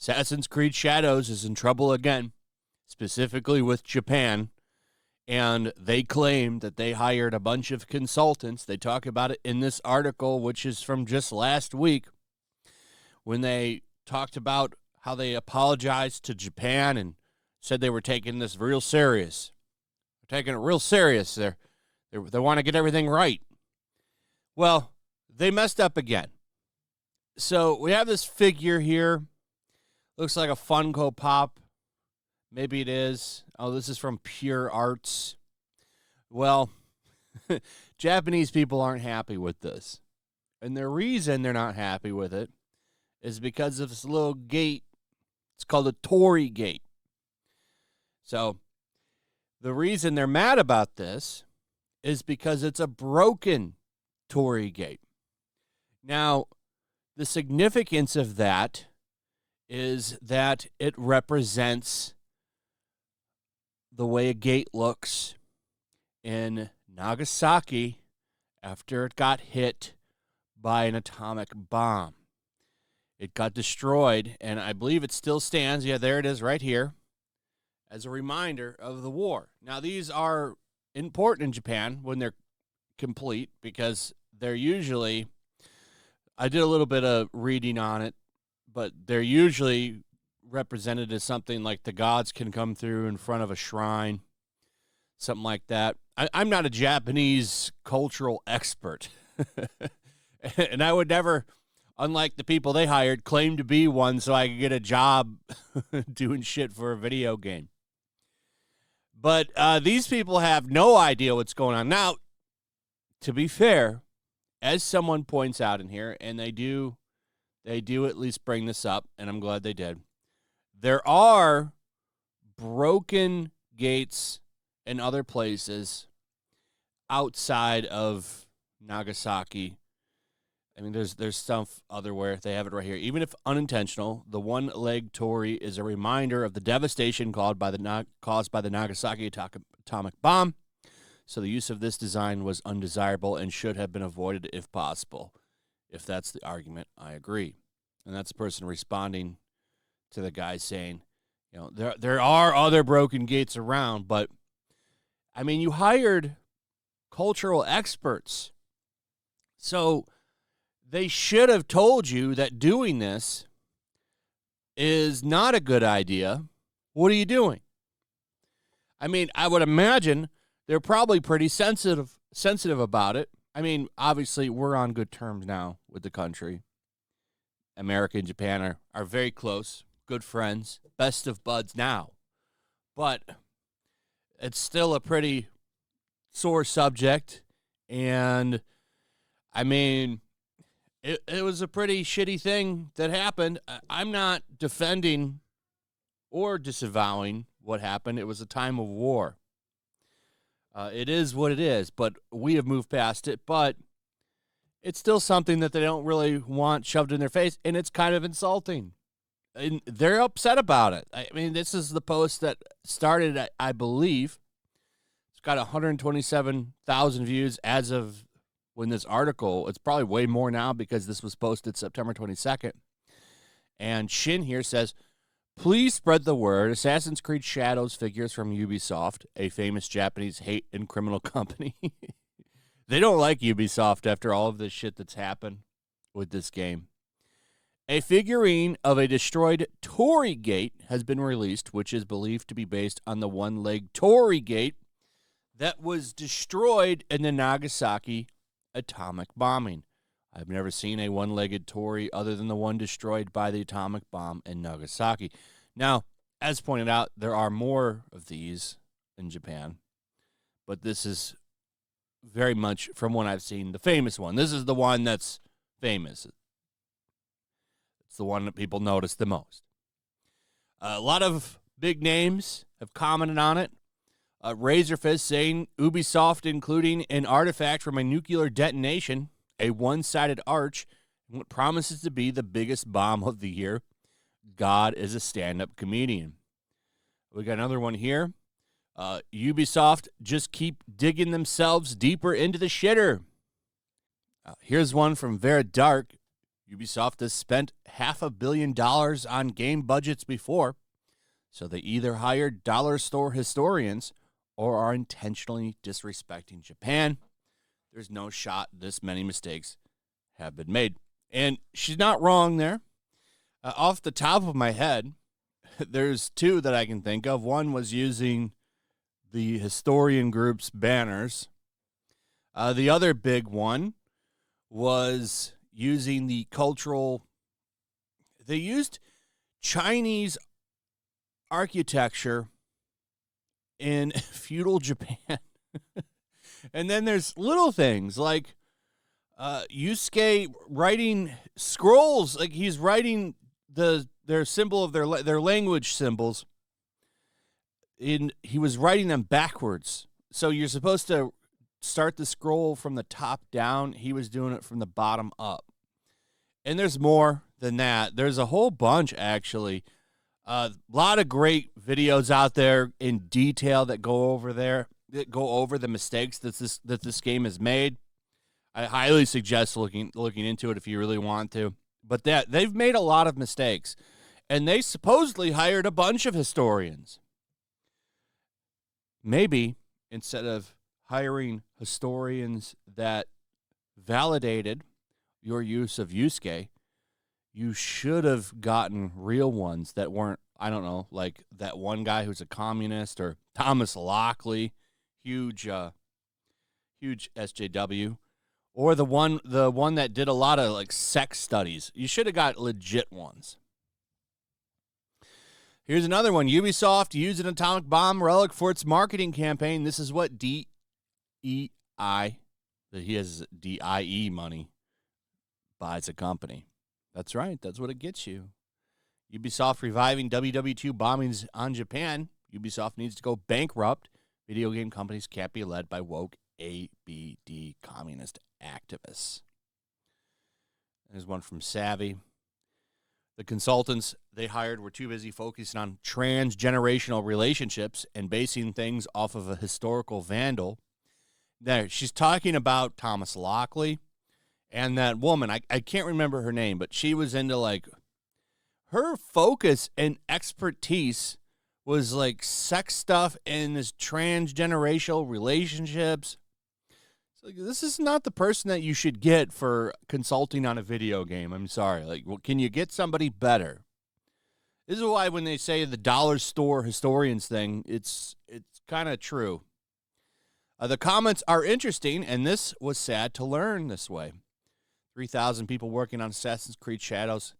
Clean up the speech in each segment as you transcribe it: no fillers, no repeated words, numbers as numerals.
Assassin's Creed Shadows is in trouble again, specifically with Japan, and they claim that they hired a bunch of consultants. They talk about it in this article, which is from just last week, when they talked about how they apologized to Japan and said they were taking this real serious. They're taking it real serious. They want to get everything right. Well, they messed up again. So we have this figure here. Looks like a Funko Pop. Maybe it is. Oh, this is from Pure Arts. Well, Japanese people aren't happy with this. And the reason they're not happy with it is because of this little gate. It's called a Torii gate. So the reason they're mad about this is because it's a broken Torii gate. Now, the significance of that is that it represents the way a gate looks in Nagasaki after it got hit by an atomic bomb. It got destroyed, and I believe it still stands. Yeah, there it is right here, as a reminder of the war. Now, these are important in Japan when they're complete because they're usually, I did a little bit of reading on it, but they're usually represented as something like the gods can come through in front of a shrine, something like that. I'm not a Japanese cultural expert, and I would never, unlike the people they hired, claim to be one so I could get a job doing shit for a video game. But these people have no idea what's going on. Now, to be fair, as someone points out in here, and they do at least bring this up, and I'm glad they did. There are broken gates in other places outside of Nagasaki. I mean, there's stuff otherwhere. They have it right here. Even if unintentional, the one-leg Torii is a reminder of the devastation caused by the Nagasaki atomic bomb. So the use of this design was undesirable and should have been avoided if possible. If that's the argument, I agree. And that's the person responding to the guy saying, you know, there are other broken gates around, but, I mean, you hired cultural experts. So they should have told you that doing this is not a good idea. What are you doing? I mean, I would imagine they're probably pretty sensitive about it. I mean, obviously, we're on good terms now with the country. America and Japan are very close, good friends, best of buds now. But it's still a pretty sore subject. And, I mean, it was a pretty shitty thing that happened. I'm not defending or disavowing what happened. It was a time of war. It is what it is, but we have moved past it. But it's still something that they don't really want shoved in their face, and it's kind of insulting. And they're upset about it. I mean, this is the post that started, I believe. It's got 127,000 views as of when this article, it's probably way more now because this was posted September 22nd. And Shin here says, please spread the word. Assassin's Creed Shadows figures from Ubisoft, a famous Japanese hate and criminal company. They don't like Ubisoft after all of this shit that's happened with this game. A figurine of a destroyed Torii gate has been released, which is believed to be based on the one-leg Torii gate that was destroyed in the Nagasaki atomic bombing. I've never seen a one-legged Torii other than the one destroyed by the atomic bomb in Nagasaki. Now, as pointed out, there are more of these in Japan, but this is very much, from what I've seen, the famous one. This is the one that's famous. It's the one that people notice the most. A lot of big names have commented on it. Razorfist saying Ubisoft including an artifact from a nuclear detonation, a one-sided arch, and what promises to be the biggest bomb of the year. God is a stand-up comedian. We got another one here. Ubisoft just keep digging themselves deeper into the shitter. Here's one from Vera Dark. Ubisoft has spent $500 million on game budgets before, so they either hired dollar store historians or are intentionally disrespecting Japan. There's no shot this many mistakes have been made. And she's not wrong there. Off the top of my head, there's two that I can think of. One was using the historian group's banners. The other big one was using the cultural. They used Chinese architecture in feudal Japan. And then there's little things like Yusuke writing scrolls, like he's writing their symbol of their language symbols. He was writing them backwards. So you're supposed to start the scroll from the top down. He was doing it from the bottom up. And there's more than that. There's a whole bunch, actually. A lot of great videos out there in detail that go over the mistakes that this game has made. I highly suggest looking into it if you really want to. But they've made a lot of mistakes, and they supposedly hired a bunch of historians. Maybe instead of hiring historians that validated your use of Yusuke, you should have gotten real ones that weren't, I don't know, like that one guy who's a communist, or Thomas Lockley, huge SJW, or the one that did a lot of like sex studies. You should have got legit ones. Here's another one. Ubisoft used an atomic bomb relic for its marketing campaign. This is what DEI, that he has DIE money, buys a company. That's right. That's what it gets you. Ubisoft reviving WW2 bombings on Japan. Ubisoft needs to go bankrupt. Video game companies can't be led by woke ABD communist activists. There's one from Savvy. The consultants they hired were too busy focusing on transgenerational relationships and basing things off of a historical vandal. There, she's talking about Thomas Lockley and that woman. I can't remember her name, but she was into like, her focus and expertise was like sex stuff and this transgenerational relationships. Like, this is not the person that you should get for consulting on a video game. I'm sorry. Like, well, can you get somebody better? This is why when they say the dollar store historians thing, it's kind of true. The comments are interesting, and this was sad to learn this way. 3,000 people working on Assassin's Creed Shadows.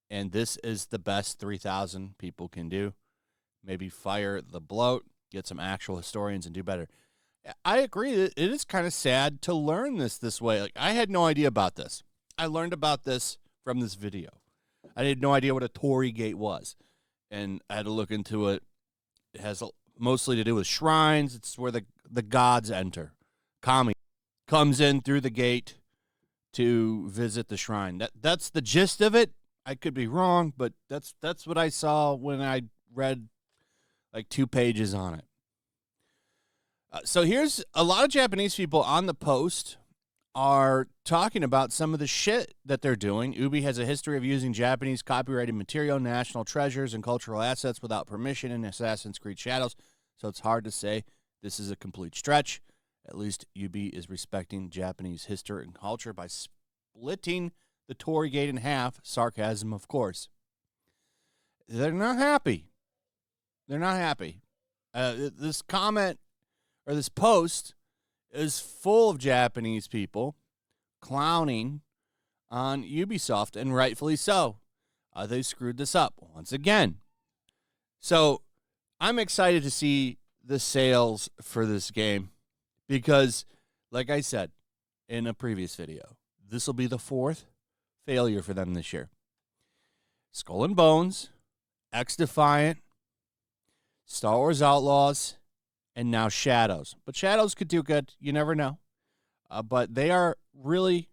And this is the best 3,000 people can do. Maybe fire the bloat, get some actual historians, and do better. I agree that it is kind of sad to learn this way. Like, I had no idea about this. I learned about this from this video. I had no idea what a Torii Gate was, and I had to look into it. It has mostly to do with shrines. It's where the gods enter. Kami comes in through the gate to visit the shrine. That's the gist of it. I could be wrong, but that's what I saw when I read like 2 pages on it. So here's a lot of Japanese people on the post are talking about some of the shit that they're doing. Ubi has a history of using Japanese copyrighted material, national treasures, and cultural assets without permission in Assassin's Creed Shadows, so it's hard to say this is a complete stretch. At least Ubi is respecting Japanese history and culture by splitting the Torii Gate in half. Sarcasm, of course. They're not happy. They're not happy. This comment, or this post, is full of Japanese people clowning on Ubisoft, and rightfully so. They screwed this up once again. So I'm excited to see the sales for this game because, like I said in a previous video, this will be the 4th failure for them this year. Skull and Bones, X-Defiant, Star Wars Outlaws, and now Shadows. But Shadows could do good. You never know. But they are really,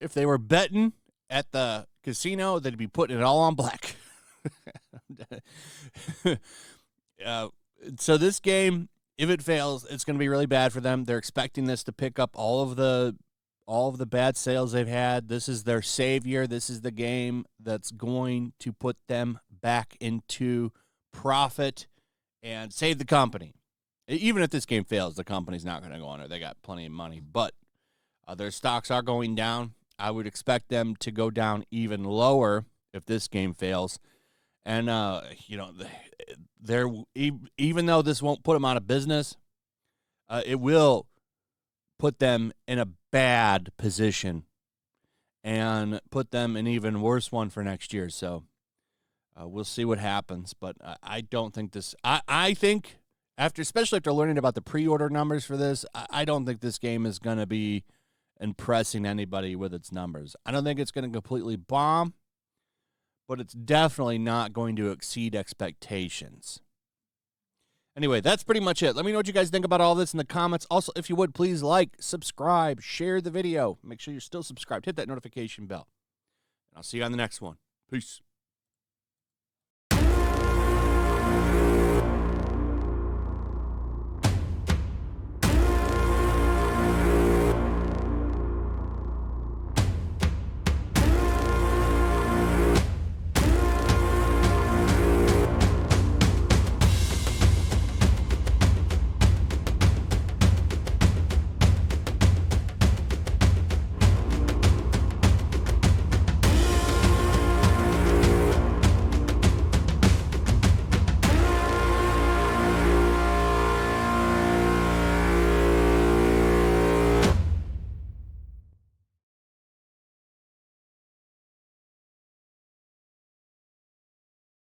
if they were betting at the casino, they'd be putting it all on black. So this game, if it fails, it's going to be really bad for them. They're expecting this to pick up all of the bad sales they've had. This is their savior. This is the game that's going to put them back into profit and save the company. Even if this game fails, the company's not going to go under. They got plenty of money, but their stocks are going down. I would expect them to go down even lower if this game fails. And, even though this won't put them out of business, it will put them in a bad position and put them in an even worse one for next year. So we'll see what happens. But I don't think this – I think – especially after learning about the pre-order numbers for this, I don't think this game is going to be impressing anybody with its numbers. I don't think it's going to completely bomb, but it's definitely not going to exceed expectations. Anyway, that's pretty much it. Let me know what you guys think about all this in the comments. Also, if you would, please like, subscribe, share the video. Make sure you're still subscribed. Hit that notification bell. And I'll see you on the next one. Peace.